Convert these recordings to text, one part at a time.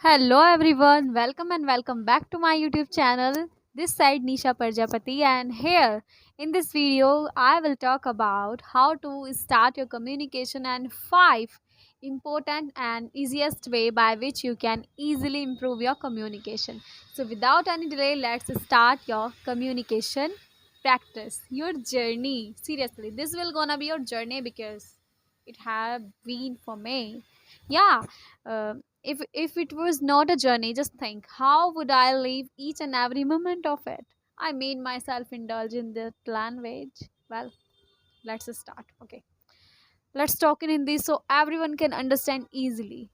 Hello everyone, welcome and welcome back to my YouTube channel. This side Nisha Parjapati, and here in this video I will talk about how to start your communication and 5 important and easiest way by which you can easily improve your communication. So without any delay, let's start your communication practice, your journey. Seriously, this will gonna be your journey because it have been for me. Yeah, uh, if it was not a journey, just think how would I live each and every moment of it. I made myself indulge in that language. Well, let's start. Okay, let's talk in Hindi so everyone can understand easily.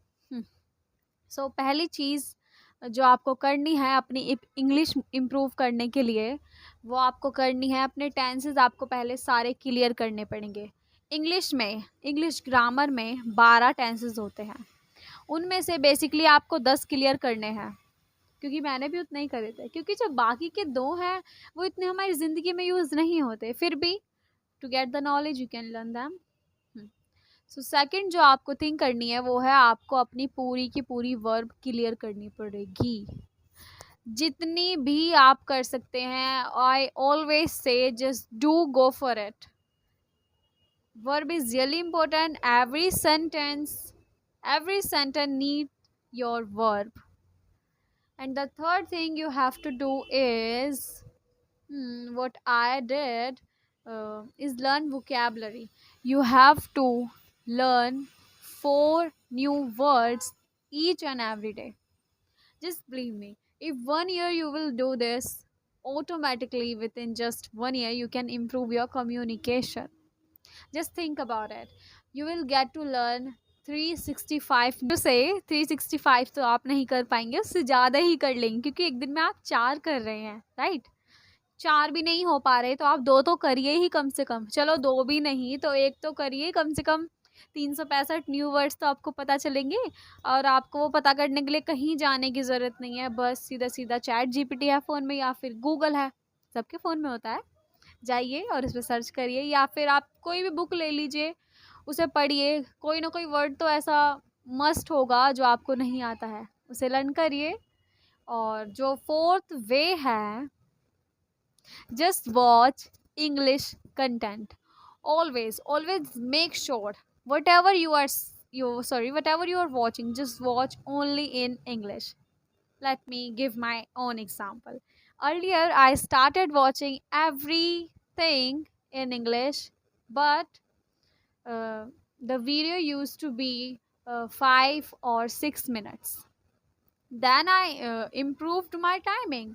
सो पहली चीज़ जो आपको करनी है अपनी English improve करने के लिए, वो आपको करनी है अपने टेंसेस आपको पहले सारे क्लियर करने पड़ेंगे। इंग्लिश ग्रामर में 12 टेंसेस होते हैं, उनमें से बेसिकली आपको 10 क्लियर करने हैं, क्योंकि मैंने भी उतने ही करे थे, क्योंकि जो बाकी के 2 हैं वो इतने हमारी ज़िंदगी में यूज़ नहीं होते, फिर भी to get the knowledge you can learn them. So second जो आपको थिंक करनी है वो है आपको अपनी पूरी की पूरी वर्ब क्लियर करनी पड़ेगी, जितनी भी आप कर सकते हैं। I always say just do go for it. Verb is really important. Every sentence need your verb. And the third thing you have to do is what I did is learn vocabulary. You have to learn 4 new words each and every day. Just believe me, if 1 year you will do this, automatically within just 1 year you can improve your communication. Just think about it. You will get to learn 365 to say 365 तो आप नहीं कर पाएंगे, उससे ज़्यादा ही कर लेंगे, क्योंकि एक दिन में आप 4 कर रहे हैं, राइट। 4 भी नहीं हो पा रहे तो आप 2 तो करिए ही कम से कम। चलो 2 भी नहीं तो 1 तो करिए कम से कम। 365 न्यू वर्ड्स तो आपको पता चलेंगे, और आपको वो पता करने के लिए कहीं जाने की ज़रूरत नहीं है। बस सीधा सीधा चैट जीपीटी है फ़ोन में, या फिर गूगल है, सबके फ़ोन में होता है। जाइए और उस पर सर्च करिए, या फिर आप कोई भी बुक ले लीजिए, उसे पढ़िए। कोई ना कोई वर्ड तो ऐसा मस्ट होगा जो आपको नहीं आता है, उसे लर्न करिए। और जो फोर्थ वे है, just watch English content. Always make sure whatever whatever you are watching, just watch only in English. Let me give my own example. Earlier I started watching everything in English, but uh, the video used to be 5 or 6 minutes. Then I improved my timing.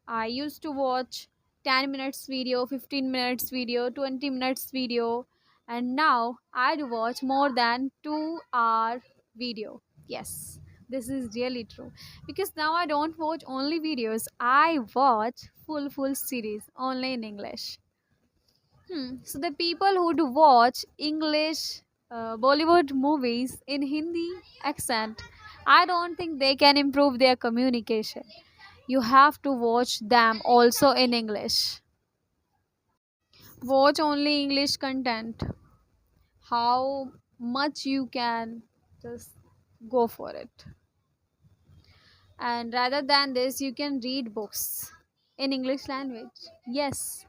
I used to watch 10 minutes video, 15 minutes video, 20 minutes video, and now I do watch more than 2 hour video. Yes, this is really true, because now I don't watch only videos, I watch full series only in English. So the people who do watch English Bollywood movies in Hindi accent, I don't think they can improve their communication. You have to watch them also in English. Watch only English content. How much you can, just go for it. And rather than this, you can read books in English language. Yes,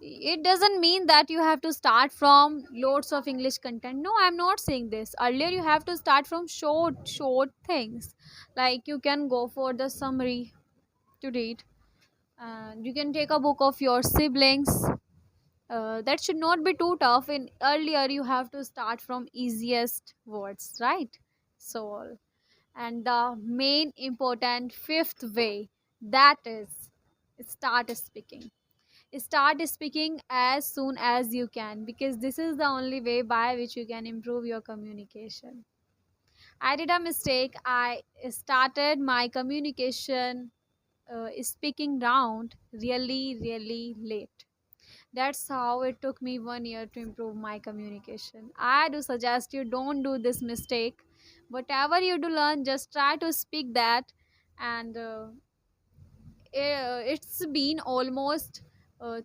it doesn't mean that you have to start from loads of English content. No, I'm not saying this. Earlier you have to start from short things, like you can go for the summary to read, and you can take a book of your siblings. That should not be too tough. In earlier you have to start from easiest words, right? So, and the main important fifth way, that is, start speaking. Start speaking as soon as you can, because this is the only way by which you can improve your communication. I did a mistake. I started my communication speaking round really late. That's how it took me 1 year to improve my communication. I do suggest you don't do this mistake. Whatever you do learn, just try to speak that. And it's been almost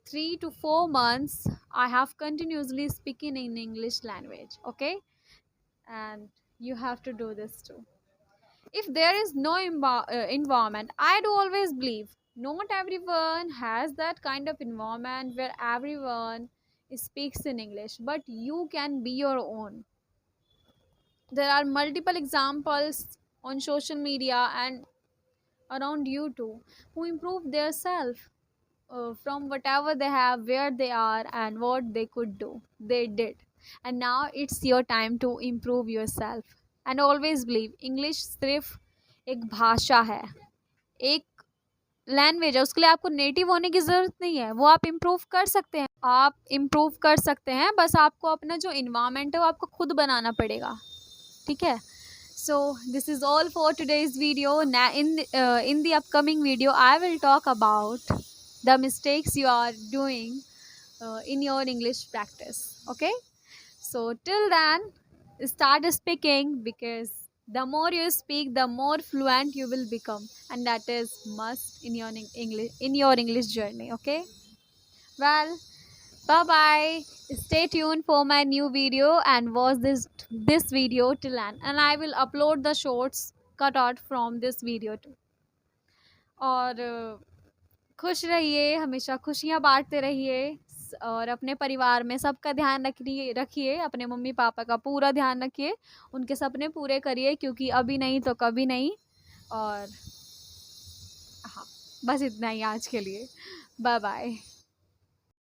3 to 4 months. I have continuously speaking in English language. Okay, and you have to do this too. If there is no environment, I do always believe not everyone has that kind of environment where everyone speaks in English, but you can be your own. There are multiple examples on social media and around you too who improve their self from whatever they have, where they are, and what they could do. They did. And now it's your time to improve yourself. And always believe English सिर्फ एक भाषा है, एक language है, उसके लिए आपको native होने की ज़रूरत नहीं है, वो आप इम्प्रूव कर सकते हैं, आप इम्प्रूव कर सकते हैं, बस आपको अपना जो इन्वायरमेंट है वो आपको खुद बनाना पड़ेगा, ठीक है. So this is all for today's video. Now in the upcoming video I will talk about the mistakes you are doing in your English practice. Okay, so till then start speaking, because the more you speak the more fluent you will become, and that is must in your English journey. Okay, well, bye bye. Stay tuned for my new video and watch this video till end. And I will upload the shorts cut out from this video too. और खुश रहिए, हमेशा खुशियाँ बांटते रहिए, और अपने परिवार में सबका ध्यान रखिए, अपने मम्मी पापा का पूरा ध्यान रखिए, उनके सपने पूरे करिए, क्योंकि अभी नहीं तो कभी नहीं. और हाँ, बस इतना ही आज के लिए. Bye bye.